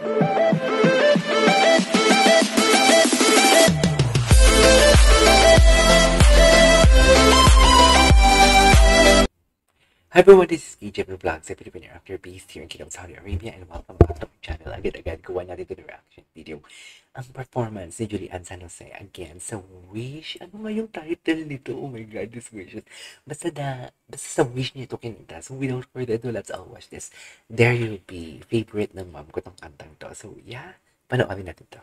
Hi everyone, this is EJ Vlog sa Filipino actor based here in Kingdom, Saudi Arabia, and welcome back to my channel. Agad-agad gawa natin ito na reaction video. Ang performance ni Julian San Jose again sa Wish. Ano nga yung title nito? Oh my God, this Wish. Basta sa Wish niya ito kinita. So without further ado, let's all watch this. There You'll Be. Favorite ng mom ko tong kantang to. So yeah, panoorin natin to.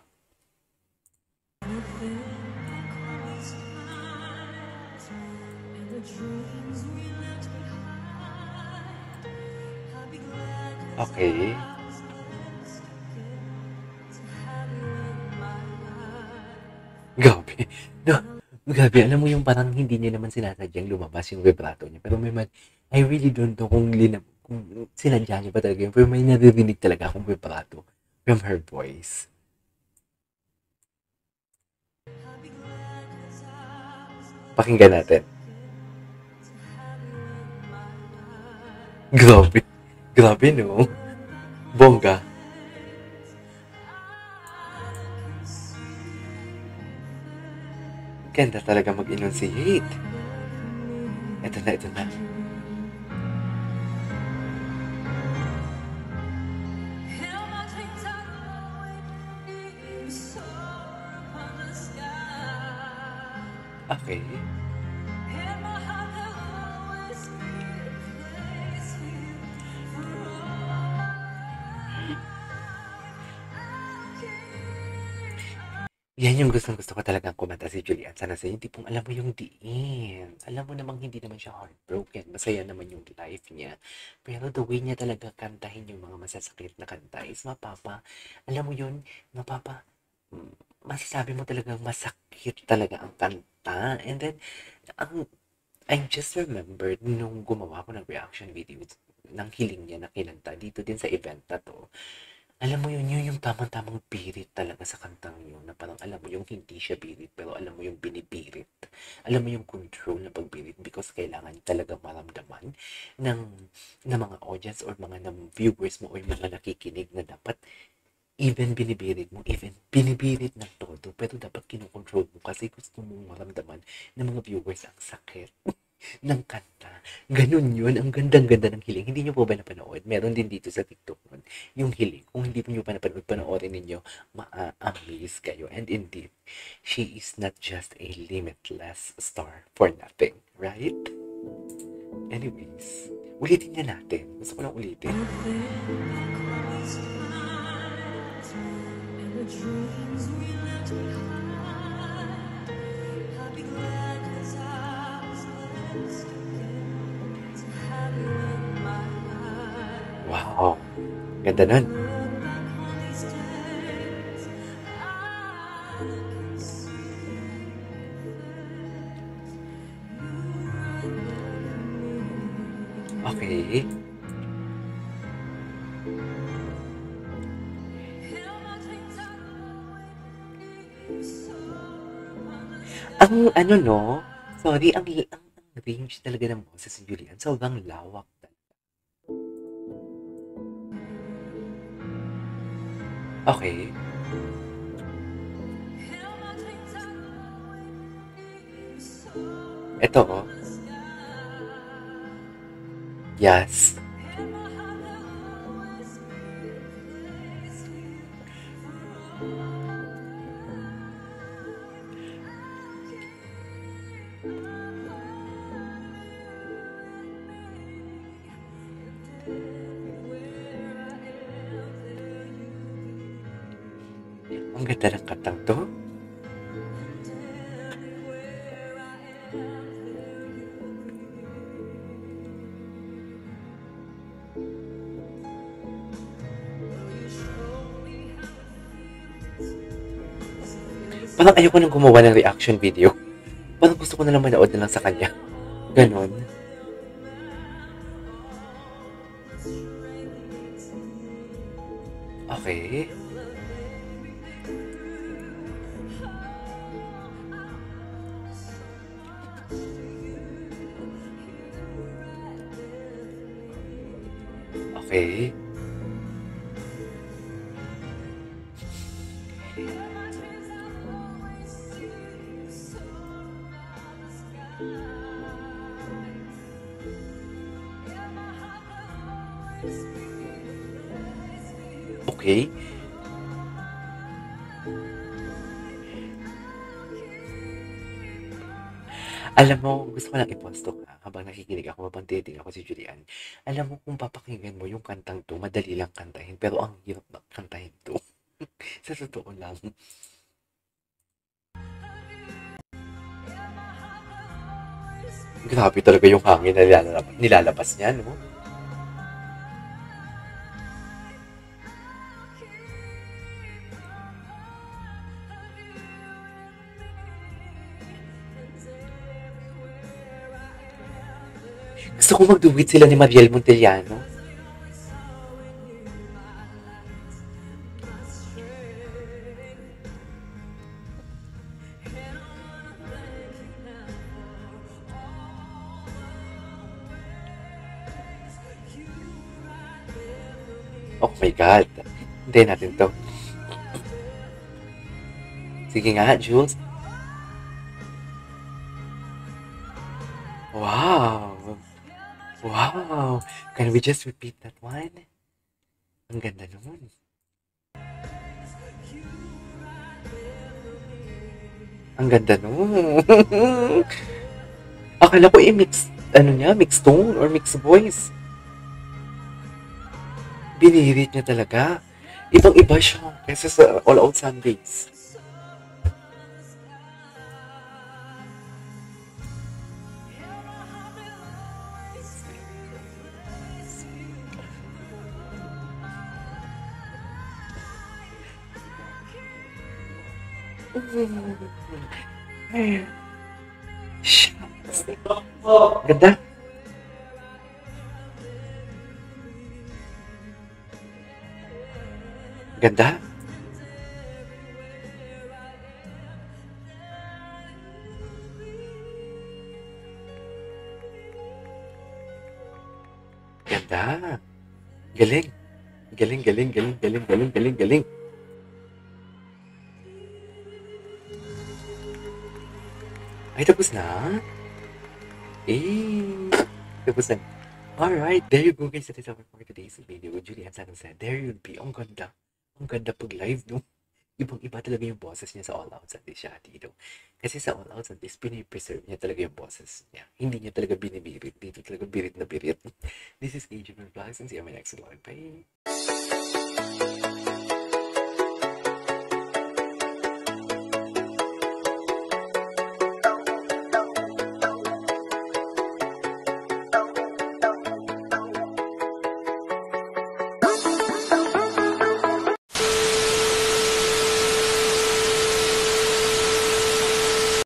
Okay. Grabe. No, grabe. Alam mo yung parang hindi niya naman sinasadyang lumabas yung vibrato niya. Pero I really don't know kung sinadya niya ba talaga yun. Pero may naririnig talaga akong vibrato from her voice. Pakinggan natin. Grabe. Grabe, no? Bongga. Ganda talaga mag-enunciate. Ito na. Okay. Yan yung gusto ko talagang kumanta si Julian San Jose. Yung tipong alam mo yung diin. Alam mo namang hindi naman siya heartbroken. Masaya naman yung life niya. Pero the way niya talaga kantahin yung mga masasakit na kanta is alam mo yun, masasabi mo talagang masakit talaga ang kanta. And then, I just remembered nung gumawa ko ng reaction video ng hiling niya na kinanta dito din sa event na to. Alam mo yun yung tamang-tamang birit talaga sa kantang yun, na parang alam mo yung hindi siya birit, pero alam mo yung binibirit. Alam mo yung control na pagbirit because kailangan talaga maramdaman ng mga audience or mga viewers mo or mga nakikinig na dapat even binibirit ng todo, pero dapat kinokontrol mo kasi gusto mong maramdaman ng mga viewers ang sakit ng kanta. Ganun yun. Ang gandang-ganda ng hiling. Hindi nyo po ba napanood? Meron din dito sa TikTok nun, yung hiling. Kung hindi nyo pa napanood, panoorin ninyo, ma-amaze kayo. And indeed, she is not just a limitless star for nothing. Right? Anyways, ulitin niya natin. Gusto ko lang ulitin. Wow, ganda nun. Okay. Ang ano no, sorry, ang range talaga ng boses ni Julian, sobrang lawak talaga. Okay. Ito oh. Yes. Ang ganda ng kantang to. Parang ayoko nang gumawa ng reaction video. Parang gusto ko na lang manood na lang sa kanya. Ganon. Okay. Okay. Okay. Alam mo, gusto ko lang i-posto ka habang nakikinig ako, habang tinitingnan ko si Julian. Alam mo, kung papakinggan mo yung kantang 'to, madali lang kantahin, pero ang hirap na kantahin 'to. Sa totoo lang. Grabe talaga yung hangin na nilalabas niya, no? Gusto ko mag-duet sila ni Mariel Montellano. Oh my God. Hintayin natin to. Sige nga, Jules. Wow. Wow. Can we just repeat that one? Ang ganda nun. Ang ganda nun. Akala ko i-mix, ano niya, mix tone or mix voice. Binirit niya talaga. Ibang-iba siya kaysa sa All Out Sundays. Shucks. Ganda. Ganda. Ganda. Galing. Galing, galing, galing, galing, galing, galing, galing. Ay, tapos na? Eh, tapos na. Alright, there you go guys. That is our for today's video with Julian San Jose. There you'll be. Ang ganda. Ang ganda pag live, no? Ibang-iba talaga yung boses niya sa All Out Sundays siya dito. Kasi sa All Out Sundays, pinipreserve niya talaga yung boses niya. Hindi niya talaga binibirit. Dito talaga birit na birit. This is AJ Vlogs and see you on my next vlog. Bye!